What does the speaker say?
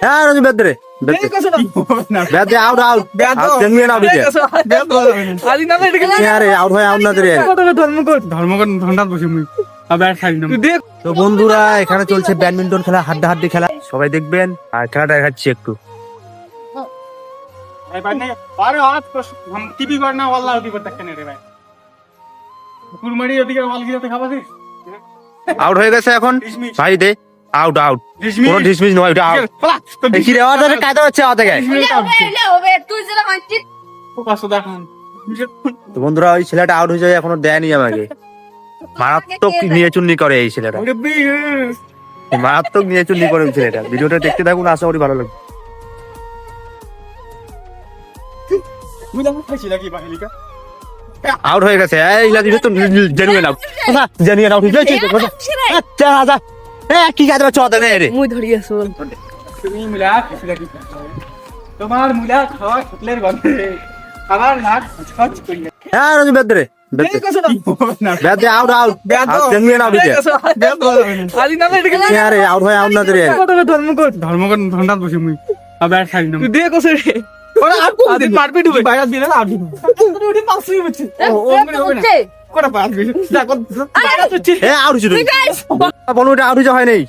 হ্যাঁ রনি বেদরে বেদরে আউট আউট জেনুইন আউট দিতে আলি না এটা কি আরে আউট হয় আউট না দে ধর্মকট ধন্ডাত বসে মুই আবার খাই না তো বন্ধুরা এখানে চলছে ব্যাডমিন্টন খেলা হাড্ডাহাড্ডি খেলা সবাই দেখবেন আর খেলাটা দেখাচ্ছি একটু भाई भाई नहीं अरे हाथ को हम टीवी करना वाला होती पर तक नहीं रे भाई कुरमड़ी होती है वाल गिरते खावा दे আউট হয়ে গেছে এখন ভাই দে আউট আউট ডিসমিস। কোনো ডিসমিস নয় এটা আউট কি রে আওয়াজ আছে কায়দা হচ্ছে আওয়াজ থেকে তুই যেটা মানছিস ফোকাস দেখান তো বন্ধুরা ওই ছেলেটা আউট হয়ে যায় এখনো দেয়নি আমাকে মারাত্মক নিয়ে চুন্নি করে এই ছেলেটা ওরে বি মারাত্মক নিয়ে চুন্নি করে ওই ছেলেটা ভিডিওটা দেখতে থাকুন আশা করি ভালো লাগবে মুই দাম খাইছি লাগি বাহিলিকা আউট হয়ে গেছে এই লাগি তো জেনুইন আউট না জেনুইন আউট হয়ে গেছে আচ্ছা আচ্ছা কি কাজ হচ্ছে ওদের রে মুই ধরি আছো তুমি মিলা খাইছি লাগি তোমার মুলা খাওয়া ফুটলের গন্ধে আবার নাক খচ করি হ্যাঁ রনি বেদরে বেদরে আউট আউট জেনুইন আউট দিতে আলি না এটা কি আরে আউট হয় আউট না দে ধর্মকট ধন্ডাত বসে মুই আবার খাই না তুই দে কসে রে ওরা আর কোন দিন মারবি ডুবে বাইরে দিলে না আডি ওরে পাসই হচ্ছে ও হচ্ছে কোটা পাসবি দেখো এ আউট ছিল বলুন এটা আউট হয় নাই